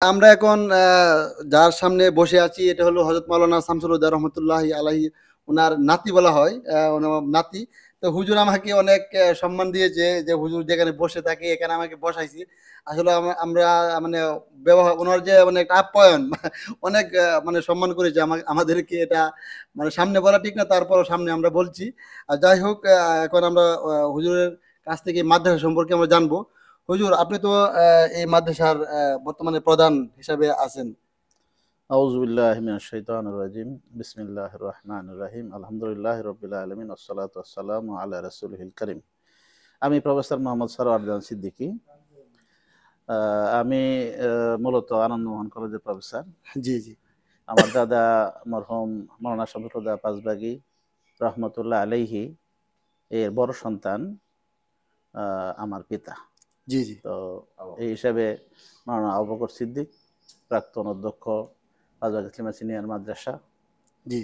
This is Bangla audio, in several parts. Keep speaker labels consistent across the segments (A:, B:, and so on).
A: আমরা এখন যার সামনে বসে আছি এটা হলো হযরত মাওলানা শামসুল হুদা রহমাতুল্লাহি আলাইহি। উনার নাতি বলা হয়, উনার নাতি। তো হুজুর আমাকে অনেক সম্মান দিয়েছে যে হুজুর যেখানে বসে থাকে এখানে আমাকে বসাইছে। আসলে আমরা মানে ব্যবহার উনার যে মানে একটা আপ্যায়ন অনেক মানে সম্মান করেছে আমাদেরকে, এটা মানে সামনে বলা ঠিক না, তারপরও সামনে আমরা বলছি। যাই হোক, এখন আমরা হুজুরের কাছ থেকে মাদ্রাসা সম্পর্কে আমরা জানবো। হুজুর, আপনি তো এই মাদ্রাসার বর্তমানে প্রধান হিসাবে আছেন।
B: আউযুবিল্লাহি মিনাশ শাইতানির রাজিম। বিসমিল্লাহির রহমানির রহিম। আলহামদুলিল্লাহি রাব্বিল আলামিন ওয়াসসালাতু ওয়াসসালামু আলা রাসূলিল কারীম। আমি প্রফেসর মোহাম্মদ সরওয়ার জাহান সিদ্দিকী। আমি মূলত আনন্দমোহন কলেজের প্রফেসর।
A: জি, জি।
B: আমার দাদা মরহুম মাওলানা শামসুল হুদা পাঁচবাগী রহমতুল্লাহ আলাইহি এর বড় সন্তান আমার পিতা।
A: জি, জি।
B: তো এই হিসাবে মাওলানা আবু বকর সিদ্দিক, প্রাক্তন অধ্যক্ষ পাঁচবাগ ইসলামিয়া সিনিয়র মাদ্রাসা,
A: জি।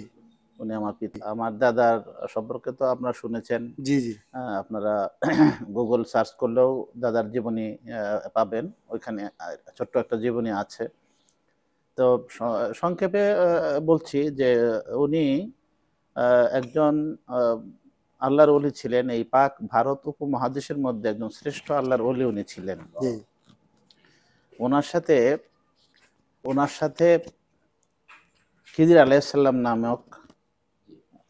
B: উনি আমার পিতা। আমার দাদার সম্পর্কে তো আপনারা শুনেছেন।
A: জি, জি।
B: আপনারা গুগল সার্চ করলেও দাদার জীবনী পাবেন। ওইখানে ছোট্ট একটা জীবনী আছে। তো সংক্ষেপে বলছি যে উনি একজন আল্লাহর ওলি ছিলেন। এই পাক ভারত উপমহাদেশের মধ্যে একজন শ্রেষ্ঠ আল্লাহর ওলি উনি ছিলেন।
A: জি।
B: ওনার সাথে ওনার সাথে খিদির আলাইহিস সালাম নামক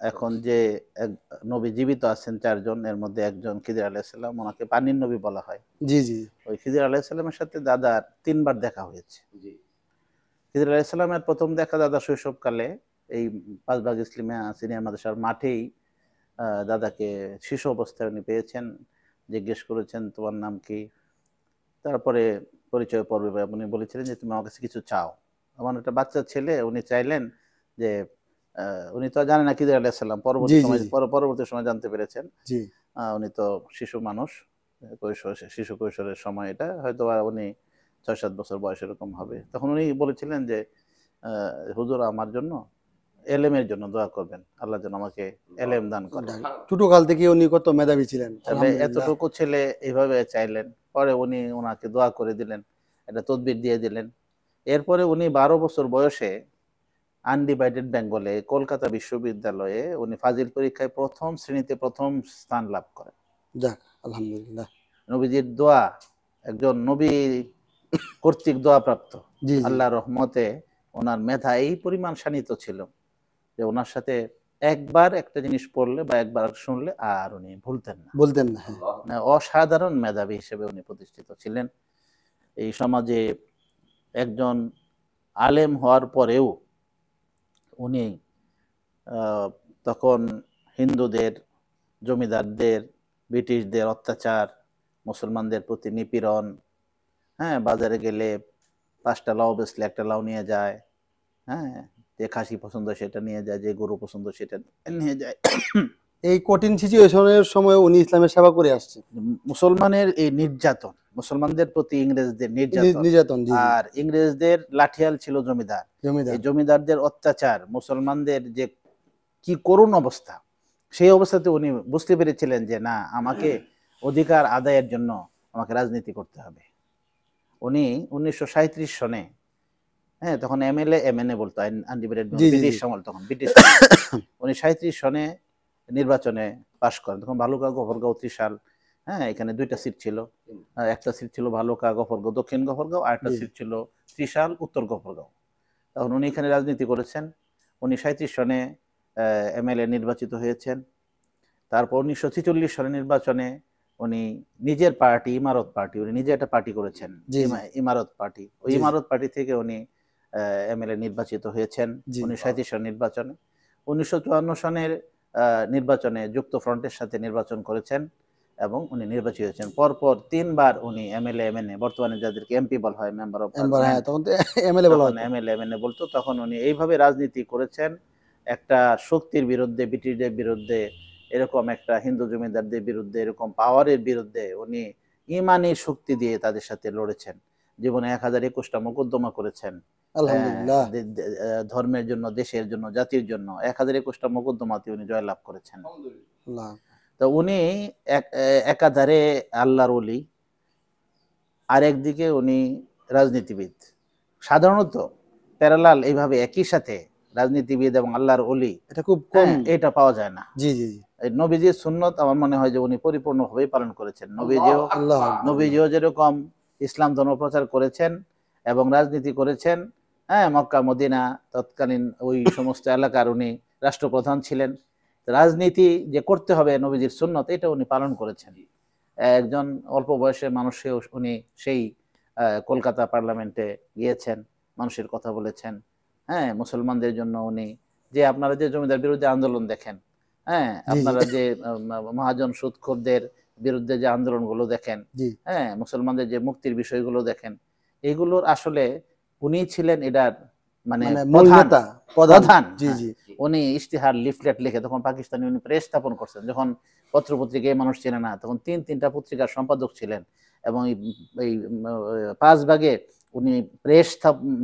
B: এখন যে এক নবী জীবিত আছেন চারজন, এর মধ্যে একজন খিদির আলাইহিস সালাম, ওনাকে পানির নবী বলা হয়।
A: জি, জি।
B: ওই খিদির আলাইহিস সালামের সাথে দাদার ৩ বার দেখা হয়েছে। খিদির আলাইহিস সালামের প্রথম দেখা দাদা শৈশবকালে এই পাঁচবাগ ইসলামিয়া সিনিয়র মাদ্রাসার মাঠেই দাদাকে শিশু অবস্থায় উনি পেয়েছেন। জিজ্ঞেস করেছেন, তোমার নাম কি? তারপরে পরিচয় পর্বে উনি বলেছিলেন যে তুমি আমার কাছে কিছু চাও। আমার একটা বাচ্চা ছেলে, উনি চাইলেন যে উনি তো জানেন না খিদির আলাইহিস সালাম,
A: জি,
B: পরবর্তী
A: জি,
B: সময়
A: জি।
B: পরবর্তী সময় জানতে পেরেছেন।
A: জি।
B: উনি তো শিশু মানুষ, শিশু কৈশোরের সময় এটা হয়তো উনি ৬-৭ বছর বয়স এরকম হবে। তখন উনি বলেছিলেন যে হুজুর আমার জন্য এলেমের জন্য দোয়া করবেন, আল্লাহ যেন আমাকে এলেম দান করে।
A: ছোটকাল থেকে উনি কত মেধাবী ছিলেন,
B: তাহলে
A: আলহামদুলিল্লাহ।
B: এতটুকু ছেলে এইভাবে চাইলেন, পরে উনি ওনাকে দোয়া করে দিলেন, একটা তদবির দিয়ে দিলেন। এরপরে উনি ১২ বছর বয়সে আনডিভাইডেড বেঙ্গলে কলকাতা বিশ্ববিদ্যালয়ে উনি ফাজিল পরীক্ষায় প্রথম শ্রেণীতে প্রথম স্থান লাভ করেন।
A: যাক, আলহামদুলিল্লাহ।
B: নবীজির দোয়া, একজন নবী কর্তৃক দোয়া প্রাপ্ত।
A: জি, জি।
B: আল্লাহর রহমতে ওনার মেধা এই পরিমাণ শানিত ছিল যে ওনার সাথে একবার একটা জিনিস পড়লে বা একবার শুনলে আর উনি ভুলতেন না।
A: বলতেন না, হ্যাঁ।
B: মানে অসাধারণ মেধাবী হিসেবে উনি প্রতিষ্ঠিত ছিলেন। এই সমাজে একজন আলেম হওয়ার পরেও উনি আহ, তখন হিন্দুদের, জমিদারদের, ব্রিটিশদের অত্যাচার, মুসলমানদের প্রতি নিপীড়ন, হ্যাঁ, বাজারে গেলে ৫টা লাউ বেচলে একটা লাউ নিয়ে যায়, হ্যাঁ, যে খাসি পছন্দ সেটা নিয়ে যায়, যে গরু পছন্দ সেটা নিয়ে যায়।
A: এই কঠিন সিচুয়েশনের সময় উনি ইসলামের সেবা করে আসছেন।
B: মুসলমানের এই নির্যাতন, মুসলমানদের প্রতি ইংরেজদের নির্যাতন,
A: নির্যাতন, জি, জি।
B: আর ইংরেজদের লাঠিয়াল ছিল জমিদার। এই
A: জমিদার।
B: জমিদারদের অত্যাচার, মুসলমানদের যে কি করুণ অবস্থা, সেই অবস্থাতে উনি বুঝতে পেরেছিলেন যে না, আমাকে অধিকার আদায়ের জন্য আমাকে রাজনীতি করতে হবে। উনি ১৯৩৭ সনে, হ্যাঁ, তখন এমএলএ এমএনএ বলতো, আনডিভাইডেড
A: জি, জি,
B: ব্রিটিশ
A: জি।
B: আমল, তখন ব্রিটিশ আমল। ১৯৩৭ সনে নির্বাচনে পাশ করেন। তখন ভালুকা গফরগাঁও ত্রিশাল, হ্যাঁ, এখানে ২টা সিট ছিল। একটা সিট ছিল ভালুকা গফরগাঁও দক্ষিণ গফরগাঁও, আর একটা
A: জি।
B: সিট ছিল ত্রিশাল উত্তর গফরগাঁও। তখন উনি এখানে রাজনীতি করেছেন। উনি ৩৭ সনে এমএলএ নির্বাচিত হয়েছেন। তারপর ১৯৪৬ সনের নির্বাচনে উনি নিজের পার্টি, ইমারত পার্টি, উনি নিজে একটা পার্টি করেছেন,
A: জি, জি।
B: ইমারত পার্টি। ওই
A: জি, জি।
B: ইমারত পার্টি থেকে উনি এমএলএ নির্বাচিত হয়েছেন
A: জি।
B: ১৯৩৭ সনের নির্বাচনে। ১৯৫৪ সনের নির্বাচনে যুক্ত ফ্রন্টের সাথে নির্বাচন করেছেন এবং উনি নির্বাচিত হয়েছেন। পরপর ৩ বার উনি এমএলএ, এমএনএ, বর্তমানে যাদেরকে এমপি বলা হয়, মেম্বার অফ
A: এম্বার, হ্যাঁ,
B: পার্লামেন্ট,
A: তখন তো এমএলএ বলা
B: তখন
A: হতো।
B: এমএলএ, এমএনএ বলতো। তখন উনি এইভাবে রাজনীতি করেছেন, একটা শক্তির বিরুদ্ধে, ব্রিটিশদের বিরুদ্ধে, এরকম একটা হিন্দু জমিদারদের বিরুদ্ধে, এরকম পাওয়ারের বিরুদ্ধে উনি ইমানি শক্তি দিয়ে তাদের সাথে লড়েছেন। জীবনে ১০২১টা মোকদ্দমা করেছেন।
A: আলহামদুলিল্লাহ।
B: ধর্মের জন্য, দেশের জন্য, জাতির জন্য ১০২১টা মোকদ্দমাতে উনি জয়লাভ করেছেন।
A: আলহামদুলিল্লাহ।
B: তো উনি একাধারে আল্লাহর ওলি, আর একদিকে উনি রাজনীতিবিদ। সাধারণত প্যারালাল এইভাবে একই সাথে রাজনীতিবিদ এবং আল্লাহর ওলি,
A: এটা খুব কম।
B: এটা পাওয়া যায় না।
A: জি জি জি।
B: এই নবীজির সুন্নত আমার মনে হয় যে উনি পরিপূর্ণভাবেই পালন করেছেন।
A: আল্লাহ আকবার।
B: নবীজিও যেরকম ইসলাম ধর্ম প্রচার করেছেন এবং রাজনীতি করেছেন, হ্যাঁ, মক্কা মদিনা তৎকালীন ওই সমস্ত এলাকার উনি রাষ্ট্রপ্রধান ছিলেন। রাজনীতি যে করতে হবে নবীজির সুন্নত, এটা উনি পালন করেছেন। একজন অল্প বয়সের মানুষেও উনি সেই কলকাতা পার্লামেন্টে গিয়েছেন, মানুষের কথা বলেছেন। হ্যাঁ, মুসলমানদের জন্য উনি, যে আপনারা যে জমিদার বিরুদ্ধে আন্দোলন দেখেন, হ্যাঁ,
A: জি জি
B: আপনারা যে মহাজন সুদখোরদের বিরুদ্ধে যে আন্দোলনগুলো দেখেন,
A: জি।
B: হ্যাঁ, মুসলমানদের যে মুক্তির বিষয়গুলো দেখেন, এগুলোর আসলে উনি ছিলেন এটার মানে
A: মানে মূল
B: প্রধান
A: নেতা,
B: প্রধান।
A: জি
B: হ্যাঁ,
A: জি।
B: উনি ইশতেহার লিফলেট লিখে, তখন পাকিস্তানি উনি প্রেস স্থাপন করছেন, যখন পত্রপত্রিকায় মানুষ ছিলেন না, তখন তিনটা পত্রিকার সম্পাদক ছিলেন। এবং এই 5 ভাগে উনি প্রেস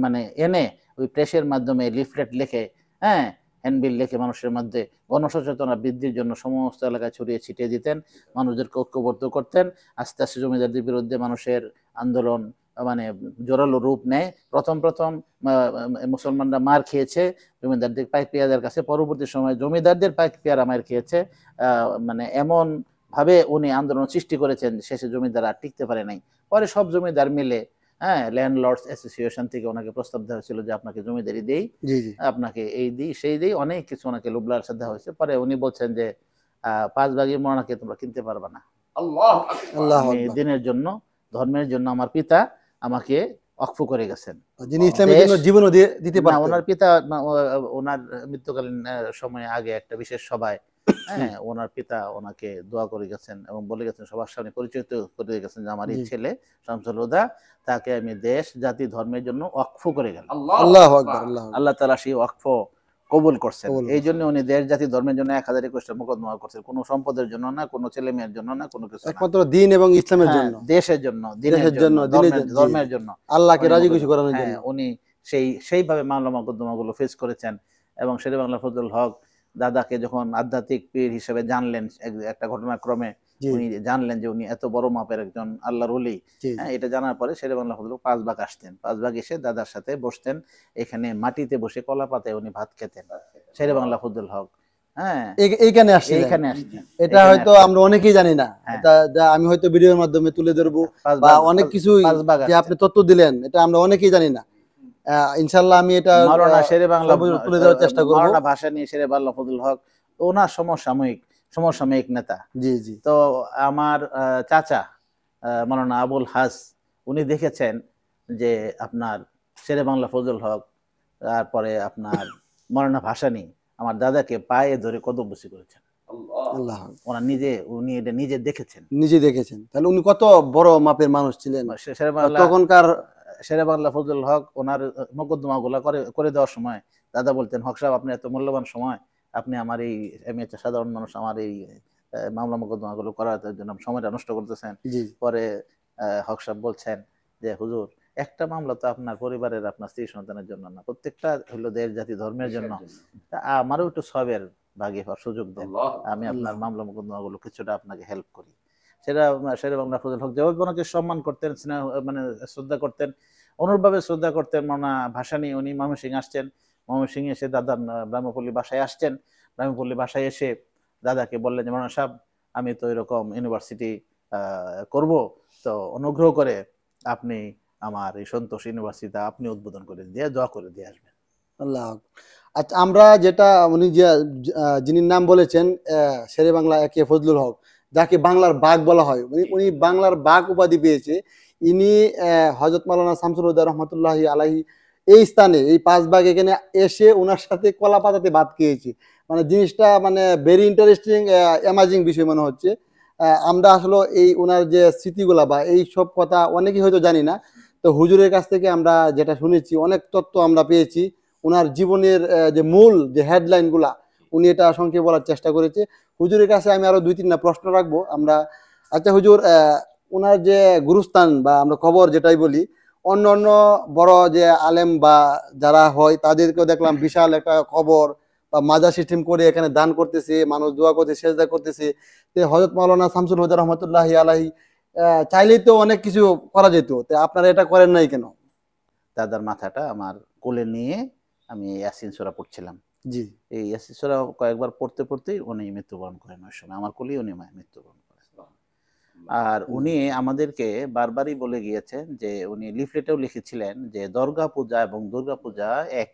B: মানে এনে ওই প্রেসের মাধ্যমে লিফলেট লিখে, হ্যাঁ, হ্যান্ডবিল লিখে মানুষের মধ্যে গণসচেতনা বৃদ্ধির জন্য সমস্ত এলাকায় ছড়িয়ে ছিটিয়ে দিতেন, মানুষদেরকে ঐক্যবদ্ধ করতেন। আস্তে আস্তে জমিদারদের বিরুদ্ধে মানুষের আন্দোলন মানে জোরালো রূপ নেয়। প্রথম মুসলমানরা মার খেয়েছে জমিদারদের পাইক পেয়াদের কাছে, পরবর্তী সময়ে জমিদারদের পাইক পেয়ারা মার খেয়েছে। মানে এমন ভাবে উনি আন্দোলন সৃষ্টি করেছেন, শেষে জমিদার আর টিকতে পারে নাই। পরে সব জমিদার মিলে, হ্যাঁ, ল্যান্ডলর্ডস অ্যাসোসিয়েশন থেকে ওনাকে প্রস্তাব দেওয়া হয়েছিল যে আপনাকে জমিদারি দেই,
A: জি জি।
B: আপনাকে এই দিই সেই দিই, অনেক কিছু ওনাকে লোভলার সাথে দেওয়া হয়েছে। পরে উনি বলছেন যে 5 ভাগের মরণাকে তোমরা কিনতে পারবে না।
A: আল্লাহ
B: আমি
A: আকবার।
B: দিনের জন্য, ধর্মের জন্য আমার পিতা আমাকে ওয়াকফ করে গেছেন।
A: যিনি ইসলামের জন্য
B: দেশ,
A: জীবনও দিতে
B: না,
A: পারতেন।
B: ওনার পিতা ওনার মৃত্যুকালীন সময়ে আগে একটা বিশেষ সভায়, হ্যাঁ, ওনার পিতা ওনাকে দোয়া করে গেছেন এবং বলে গেছেন, সবার সামনে পরিচিত করে গেছেন যে আমার এই
A: জি।
B: ছেলে শামসুল হুদা, তাকে আমি দেশ জাতি ধর্মের জন্য ওয়াকফ করে গেলাম।
A: আল্লাহু আকবার। আল্লাহু আকবার।
B: আল্লাহ তাআলা সেই ওয়াকফ কবুল করছেন।
A: কবুল
B: এই
A: করছেন।
B: জন্য উনি দেশ জাতি ধর্মের জন্য 1021টা মোকদ্দমা করছেন, কোনো সম্পদের জন্য না, কোনো ছেলে মেয়ের জন্য না, কোনো কিছু না।
A: একমাত্র দ্বীন এবং ইসলামের
B: হ্যাঁ,
A: জন্য,
B: দেশের জন্য, দিনের
A: দেশের
B: জন্য,
A: জন্য, দিনের জন্য, জি,
B: ধর্মের জন্য
A: আল্লাহকে
B: উনি
A: রাজি খুশি করানোর
B: হ্যাঁ,
A: জন্য।
B: উনি সেইভাবে মামলা মোকদ্দমাগুলো ফেস করেছেন। এবং শেরে বাংলা ফজলুল হক দাদাকে যখন আধ্যাত্মিক পীর হিসেবে জানলেন, একটা ঘটনাক্রমে
A: জি
B: উনি জানলেন যে উনি এত বড় মাপের একজন আল্লাহর ওলি।
A: জি জি।
B: হ্যাঁ, এটা জানার পরে শেরে বাংলা ফজলুল 5 ভাগ আসতেন। 5 ভাগ এসে দাদার সাথে বসতেন, এখানে মাটিতে বসে কলা পাতায় উনি ভাত খেতেন শেরে বাংলা ফজলুল হক। হ্যাঁ,
A: এইখানে আসছিলেন।
B: এইখানে আসতেন,
A: এটা
B: এখানে
A: হয়তো
B: আসতেন।
A: আমরা অনেকেই জানি না।
B: হ্যাঁ,
A: এটা যা আমি হয়তো ভিডিওর মাধ্যমে তুলে ধরবো,
B: 5
A: বা
B: ভাগ,
A: অনেক কিছুই
B: 5 ভাগ
A: যে
B: আসতেন।
A: আপনি তথ্য দিলেন, এটা আমরা অনেকেই জানি না। ইনশাআল্লাহ আমি এটা
B: মাওলানা শেরে বাংলা,
A: সর্বোচ্চ তুলে দেওয়ার চেষ্টা করব।
B: মাওলানা ভাসানী শেরে বাংলা ফজলুল হক ওনার সমসাময়িক নেতা।
A: জি জি
B: তো আমার চাচা মাওলানা আবুল হাস, উনি দেখেছেন যে আপনার শেরে বাংলা ফজলুল হক, তারপরে আপনার মাওলানা ভাসানী আমার দাদাকে পায়ে ধরে কদমবুসি করেছেন।
A: আল্লাহ
B: উনি এটা নিজে দেখেছেন।
A: নিজে দেখেছেন। তাহলে উনি কত বড় মাপের মানুষ ছিলেন
B: শেরে বাংলা
A: তখনকার।
B: শেরে বাংলা ফজলুল হক ওনার মোকদ্দমাগুলো করে দেওয়ার সময় দাদা বলতেন, হক সাহেব, আপনি এত মূল্যবান সময়, আপনি আমার এই, আমি একটা সাধারণ মানুষ, আমার এই মামলা মোকদ্দমাগুলো করার জন্য সময়টা নষ্ট করতেছেন।
A: জি
B: পরে হক সাহেব বলছেন যে হুজুর, একটা মামলা তো আপনার পরিবারের, আপনার স্ত্রী সন্তানের জন্য না, প্রত্যেকটা হলো দেশ জাতি ধর্মের জন্য। তা আমারও একটু সবের ভাগে হওয়ার সুযোগ দেন, আমি আপনার
A: আল্লাহ
B: মামলা মোকদ্দমাগুলো কিছুটা আপনাকে হেল্প করি। সেটা শেরে বাংলা ফজল হক যেভাবে ওনাকে সম্মান করতেন, স্নেহ মানে শ্রদ্ধা করতেন, অনুরূপভাবে শ্রদ্ধা করতেন মাওলানা ভাসানী। উনি ময়মনসিংহ আসছেন, ময়মনসিংহ এসে দাদার ব্রাহ্মপল্লী বাসায় আসছেন। ব্রাহ্মপল্লী বাসায় এসে দাদাকে বললেন যে মাওলানা সাহেব, আমি তো এরকম ইউনিভার্সিটি করব, তো অনুগ্রহ করে আপনি আমার এই সন্তোষ ইউনিভার্সিটি আপনি উদ্বোধন করে দিয়ে দোয়া করে দিয়ে আসবেন।
A: আল্লাহ। আচ্ছা, আমরা যেটা উনি যে যিনি নাম বলেছেন শেরে বাংলা একে ফজলুল হক, যাকে বাংলার বাঘ বলা হয়, উনি বাংলার বাঘ উপাধি পেয়েছে। ইনি হযরত মাওলানা শামসুল হুদা রহমতুল্লাহি আলাইহি এই স্থানে, এই 5 ভাগ এখানে এসে ওনার সাথে কলা পাতাতে ভাত খেয়েছে। মানে জিনিসটা মানে ভেরি ইন্টারেস্টিং, অ্যামাজিং বিষয় মনে হচ্ছে। আমরা আসলে এই ওনার যে স্মৃতিগুলা বা এই সব কথা অনেকেই হয়তো জানি না। তো হুজুরের কাছ থেকে আমরা যেটা শুনেছি, অনেক তথ্য আমরা পেয়েছি। ওনার জীবনের যে মূল যে হেডলাইনগুলা উনি এটা সংক্ষেপে বলার চেষ্টা করেছে। হুজুরের কাছে আমি আরো 2-3টা প্রশ্ন রাখবো আমরা। আচ্ছা হুজুর, ওনার যে গুরুস্থান বা আমরা কবর যেটাই বলি, অন্য অন্য বড় যে আলেম বা যারা হয় তাদেরকেও দেখলাম বিশাল একটা কবর বা মাজার সিস্টেম করে এখানে দান করতেছে, মানুষ দোয়া করতে, সেজদা করতেছে। তো হযরত মাওলানা শামসুল হুদা রহমতুল্লাহি আলাইহি চাইলেই তো অনেক কিছু করা যেত, তো আপনারা এটা করেন নাই কেন?
B: দাদার মাথাটা আমার কোলে নিয়ে আমি ইয়াসিন সূরা পড়ছিলাম।
A: জি।
B: এই ইয়াসিন সূরা কয়েকবার পড়তে পড়তেই উনি মৃত্যুবরণ করেন ওই সময়, আমার কোলেই উনি মৃত্যুবরণ করেন। আর উনি আমাদেরকে বারবারই বলে গিয়েছেন যে উনি লিফলেটেও লিখেছিলেন যে দরগা পূজা এবং দুর্গা পূজা এক।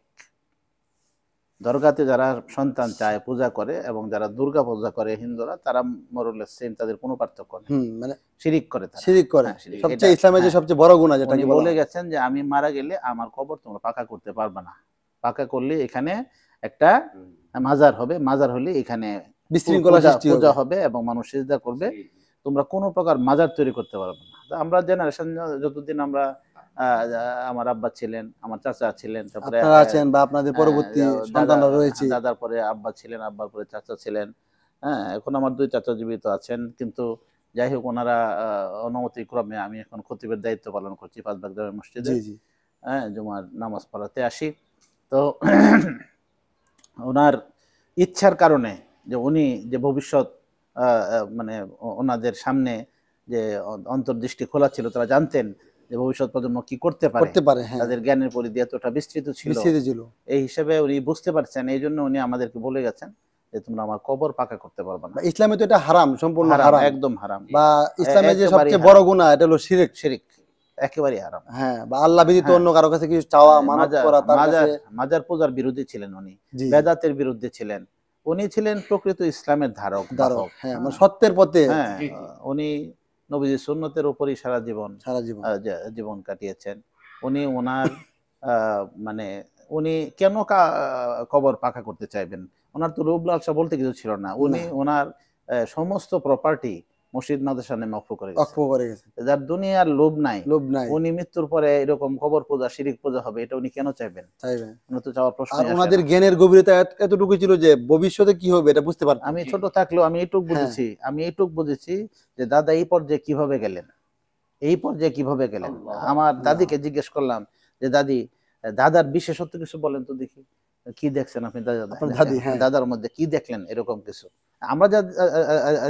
B: দরগাতে যারা সন্তান চায় পূজা করে এবং যারা দুর্গা পূজা করে হিন্দুরা, তারা মোরলেস সেম, তাদের কোনো পার্থক্য নেই।
A: মানে
B: শিরিক করে তারা,
A: শিরিক করে।
B: হ্যাঁ, শিরিক।
A: সবচেয়ে ইসলামের যে সবচেয়ে বড় গুনাহ যেটা
B: উনি
A: কি
B: বলে গেছেন যে আমি মারা গেলে আমার কবর তোমরা পাকা করতে পারবে না। পাকা করলে এখানে একটা মাজার হবে, মাজার হলে এখানে
A: বিশৃঙ্খলা সৃষ্টি
B: পূজা হবে এবং মানুষ সিজদা করবে। তোমরা কোনো প্রকার মাজার তৈরি করতে পারবে না। আমরা জেনারেশন যতদিন আমরা আমার আব্বা ছিলেন, আমার চাচা ছিলেন, তারপরে
A: আপনারা আছেন বা আপনাদের পরবর্তী সন্তানরা রয়েছে,
B: দাদার পরে আব্বা ছিলেন, আব্বার পরে চাচা ছিলেন। হ্যাঁ, এখন আমার 2 চাচা জীবিত আছেন, কিন্তু যাই হোক ওনারা অনুমতিক্রমে আমি এখন খতিবের দায়িত্ব পালন করছি 5 ভাগ জামে মসজিদে।
A: জি জি।
B: হ্যাঁ, জুমার নামাজ পড়াতে আসি। তো ওনার ইচ্ছার কারণে যে উনি যে ভবিষ্যৎ মানে ওনাদের সামনে যে অন্তর্দৃষ্টি খোলা ছিল, তারা জানতেন যে ভবিষ্যৎ প্রজন্ম কি করতে পারে,
A: হ্যাঁ।
B: তাদের জ্ঞানের পরিধি এতটা বিস্তৃত ছিল। এই হিসেবে উনি বুঝতে পারছেন, এই জন্য উনি আমাদেরকে বলে গেছেন যে তোমরা আমার কবর পাকা করতে পারবে না।
A: ইসলামে তো এটা হারাম, সম্পূর্ণ হারাম,
B: একদম হারাম।
A: বা ইসলামে যে সবচেয়ে বড় গুনাহ এটা হলো শিরক।
B: শিরক একেবারেই হারাম।
A: হ্যাঁ, বা আল্লাহ ব্যতীত অন্য কারো কাছে কিছু চাওয়া, মানত করা, তার কাছে
B: মাজার পূজার বিরোধী ছিলেন উনি, বেদাতের বিরুদ্ধে ছিলেন। উনি ছিলেন প্রকৃত ইসলামের ধারক।
A: হ্যাঁ, মানে সত্যের পথে।
B: হ্যাঁ, উনি নবীজির সুন্নতের উপরই সারা জীবন কাটিয়েছেন। উনি ওনার মানে উনি কেন কবর পাকা করতে চাইবেন? ওনার তো লোভ লালসা বলতে কিছু ছিল না। উনি ওনার সমস্ত প্রপার্টি মসজিদ মাদ্রাসা নামে অক্ষ করে গেছেন। যার দুনিয়ার লোভ নাই, উনি মৃত্যুর পরে এরকম কবর পূজা, শিরিক পূজা হবে, এটা উনি কেন চাইবেন? উনি তো চাওয়ার প্রশ্ন।
A: আর ওনাদের জ্ঞানের গভীরতা এতটুকু ছিল যে ভবিষ্যতে কি হবে এটা বুঝতে পারতেন।
B: আমি ছোট থাকলেও আমি এইটুক বুঝেছি যে দাদা এই পর্যায়ে কিভাবে গেলেন, আমার দাদিকে জিজ্ঞেস করলাম যে দাদার বিশেষত্ব কিছু বলেন তো দেখি, কি দেখছেন আপনি দাদার মধ্যে, কি দেখলেন এরকম কিছু? আমরা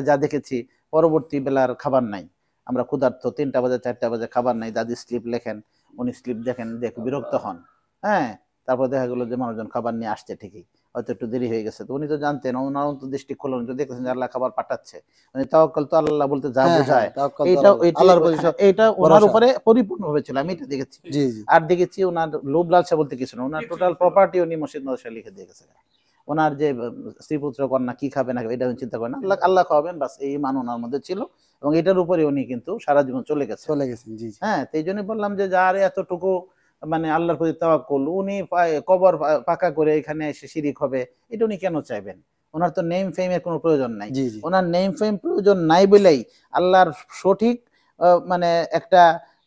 B: যা দেখেছি, পরবর্তী বেলার খাবার নাই, আমরা ক্ষুধার্ত, 3টা বাজে 4টা বাজে খাবার নাই, দাদি স্লিপ লেখেন, উনি স্লিপ দেখেন, দেখে বিরক্ত হন। হ্যাঁ, তারপর দেখা গেলো যে মানুষজন খাবার নিয়ে আসছে ঠিকই, হয়তো একটু দেরি হয়ে গেছে, তো উনি তো জানতেন, ওনার অন্তর্দৃষ্টি খোলেন, তো দেখতেছেন যে আল্লাহ খাবার পাঠাচ্ছে। উনি তাওয়াক্কুল তো আল্লাহ বলতে যা বোঝায়, এটা ওনার উপরে পরিপূর্ণ হয়েছিল, আমি এটা দেখেছি। আর দেখেছি ওনার লোভ লালসা বলতে কিছু না, ওনার টোটাল প্রপার্টি উনি মসজিদ মাদ্রাসায় লিখে দিয়ে গেছে। ওনার যে স্ত্রীপুত্র কন্যা কি খাবে না, এটা উনি চিন্তা করেন না, আল্লাহ খাওয়াবেন বাস, এই মান ওনার মধ্যে ছিল, এবং এটার উপরে উনি কিন্তু সারা জীবন চলে গেছেন। হ্যাঁ, এই জন্য বললাম যে যার এতটুকু মানে আল্লাহর প্রতি তাওয়াক্কুল, উনি কবর পাকা করে এখানে এসে শিরিক হবে, এটা উনি কেন চাইবেন? ওনার তো নেম ফেমের কোনো প্রয়োজন নাই। ওনার নেম ফেম প্রয়োজন নাই বলেই আল্লাহর সঠিক মানে একটা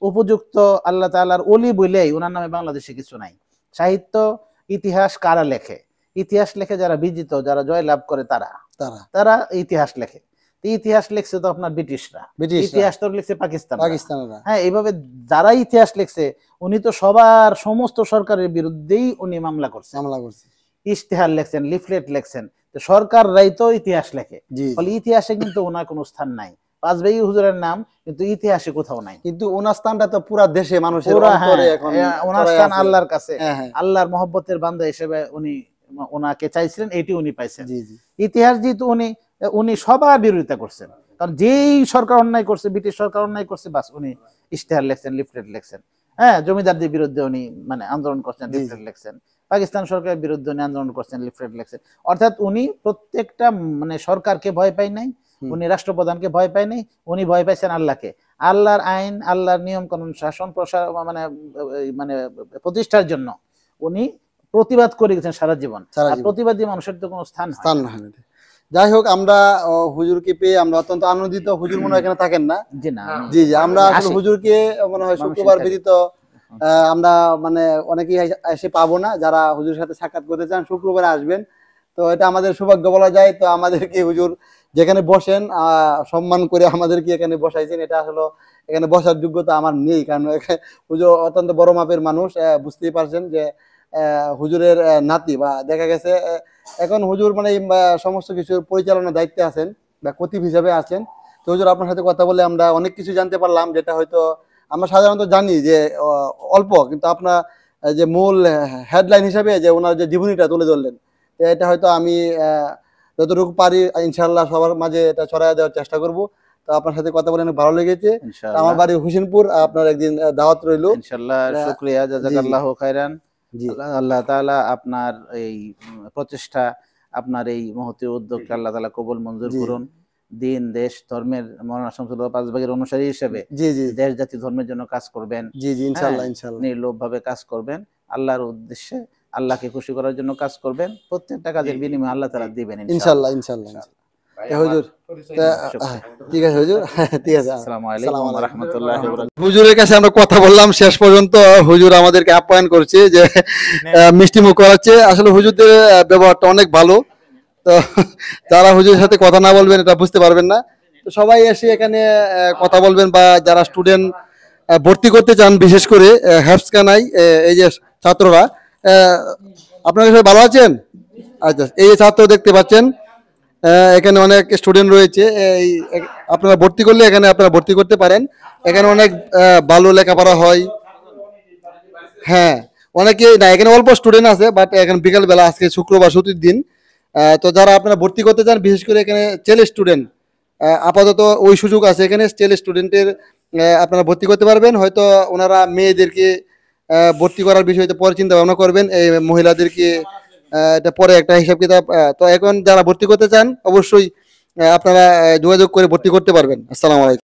B: উপযুক্ত আল্লাহ তাআলার ওলি বলেই ওনার নামে বাংলাদেশে কিছু নাই। সাহিত্য ইতিহাস কারা লেখে? ইতিহাস লেখে যারা বিজিত, যারা জয় লাভ করে, তারা ইতিহাস লেখে। ইতিহাস লিখছে তো আপনার ব্রিটিশরা, ইতিহাস তো লিখছে পাকিস্তানরা। হ্যাঁ, এইভাবে যারা ইতিহাস লিখছে, উনি তো সমস্ত সরকারের বিরুদ্ধেই উনি মামলা করছে, ইশতেহার লেখছেন, লিফলেট লেখছেন। সরকাররাই তো ইতিহাস লেখে, ফলে ইতিহাসে কিন্তু ওনার কোনো স্থান নাই। পাঁচবেগি হুজুরের নাম কিন্তু ইতিহাসে কোথাও নাই, কিন্তু
A: ওনার স্থানটা তো পুরা দেশে মানুষের অন্তরে এখন
B: ওনার স্থান আল্লাহর কাছে। আল্লাহর মহব্বতের বান্দা হিসেবে উনি ওনাকে চাইছিলেন, এটি উনি পাইছেন। ইতিহাস যেহেতু উনি সবার বিরোধিতা করছেন, কারণ যেই সরকার অন্যায় করছে, ব্রিটিশ সরকার অন্যায় করছে, বাস উনি ইশতেহার লেখছেন, লিফলেট লেখছেন। হ্যাঁ, জমিদারদের বিরুদ্ধে উনি মানে আন্দোলন করছেন, লিফলেট লেখছেন। পাকিস্তান সরকারের বিরুদ্ধে উনি আন্দোলন করছেন, লিফলেট লেখছেন। অর্থাৎ উনি প্রত্যেকটা মানে সরকারকে ভয় পায় নাই, উনি রাষ্ট্রপ্রধানকে ভয় পায় নাই, উনি ভয় পাইছেন আল্লাহকে। আল্লাহর আইন, আল্লাহর নিয়ম কানুন, শাসন প্রসার মানে মানে প্রতিষ্ঠার জন্য উনি প্রতিবাদ করে গেছেন সারা জীবন। প্রতিবাদী মানুষের তো কোনো স্থান না।
A: যাই হোক, আমরা হুজুরকে পেয়ে আমরা অত্যন্ত আনন্দিত। হুজুর মনে হয় এখানে থাকেন না? জি, আমরা আসলে হুজুরকে মনে হয় শুক্রবার ব্যতীত আমরা মানে অনেকেই এসে পাবো না। যারা হুজুরের সাথে সাক্ষাৎ করতে চান শুক্রবারে আসবেন, তো এটা আমাদের সৌভাগ্য বলা যায়। তো আমাদেরকে হুজুর যেখানে বসেন সম্মান করে আমাদেরকে এখানে বসাইছেন, এটা আসলে এখানে বসার যোগ্যতা আমার নেই, কারণ হুজুর অত্যন্ত বড় মাপের মানুষ। বুঝতেই পারছেন যে হুজুরের নাতি, বা দেখা গেছে এখন হুজুর মানে সমস্ত কিছুর পরিচালনার দায়িত্বে আছেন বা খতিব হিসাবে আছেন। তো হুজুর, আপনার সাথে কথা বলে আমরা অনেক কিছু জানতে পারলাম, যেটা হয়তো আমরা সাধারণত জানি যে অল্প, কিন্তু আপনার যে মূল হেডলাইন হিসাবে যে ওনার যে জীবনীটা তুলে ধরলেন, তো এটা হয়তো আমি যতটুকু পারি ইনশাল্লাহ সবার মাঝে এটা ছড়াই দেওয়ার চেষ্টা করব। তো আপনার সাথে কথা বলে অনেক ভালো লেগেছে। তো
B: ইনশাআল্লাহ
A: আমার বাড়ি হোসেনপুর, আপনার একদিন দাওয়াত রইলো।
B: ইনশাআল্লাহ, শুকরিয়া,
A: জি জি
B: জাযাকাল্লাহু খাইরান।
A: জি
B: আল্লাহ তাআলা আপনার এই প্রচেষ্টা, আপনার এই মহতী উদ্যোগকে আল্লাহ তাআলা কবুল মঞ্জুর
A: জি
B: করুন। দিন, দেশ, ধর্মের মাওলানা শামসুল হক পাঁচ ভাগের অনুসারী হিসেবে
A: জি জি
B: দেশ, জাতি, ধর্মের জন্য কাজ করবেন।
A: জি জি
B: হ্যাঁ,
A: ইনশাল্লাহ ইনশাল্লাহ
B: নির্লোভভাবে কাজ করবেন, আল্লাহর উদ্দেশ্যে, আল্লাহকে খুশি করার জন্য কাজ করবেন। প্রত্যেকটা কাজের বিনিময় আল্লাহ তাআলা দিবেন
A: ইনশাল্লাহ
B: ইনশাআল্লাহ।
A: ইনশাল্লাহ। হুজুর, ঠিক আছে হুজুর, ঠিক আছে।
B: আসসালামু
A: আসসালামু
B: আলাইকুম ওয়া
A: আলাইকুম
B: রাহমাতুল্লাহি ওয়া বারাকাতুহু।
A: হুজুরের কাছে আমরা কথা বললাম, শেষ পর্যন্ত হুজুর আমাদেরকে আপ্যায়ন করছে যে মিষ্টি মুখ করাচ্ছে। আসলে হুজুরদের ব্যবহারটা অনেক ভালো। তো যারা হুজুরের সাথে কথা না বলবেন এটা বুঝতে পারবেন না। তো সবাই এসে এখানে কথা বলবেন, বা যারা স্টুডেন্ট ভর্তি করতে চান, বিশেষ করে হ্যাফসখানায় এই যে ছাত্ররা, আপনারা সবাই ভালো আছেন? আচ্ছা, এই যে ছাত্র দেখতে পাচ্ছেন, এখানে অনেক স্টুডেন্ট রয়েছে। এই আপনারা ভর্তি করলে এখানে আপনারা ভর্তি করতে পারেন। এখানে অনেক ভালো লেখাপড়া হয়। হ্যাঁ, অনেকে না, এখানে অল্প স্টুডেন্ট আছে, বাট এখানে বিকাল বেলা, আজকে শুক্রবার ছুটির দিন। তো যারা আপনারা ভর্তি করতে চান, বিশেষ করে এখানে ছেলে স্টুডেন্ট, আপাতত ওই সুযোগ আছে, এখানে ছেলে স্টুডেন্টের আপনারা ভর্তি করতে পারবেন। হয়তো ওনারা মেয়েদেরকে ভর্তি করার বিষয়তে পরে চিন্তা ভাবনা করবেন, এই মহিলাদেরকে এটা পরে একটা হিসাব কিতাব। তো এখন যারা ভর্তি করতে চান অবশ্যই আপনারা যোগাযোগ করে ভর্তি করতে পারবেন। আসসালামু আলাইকুম।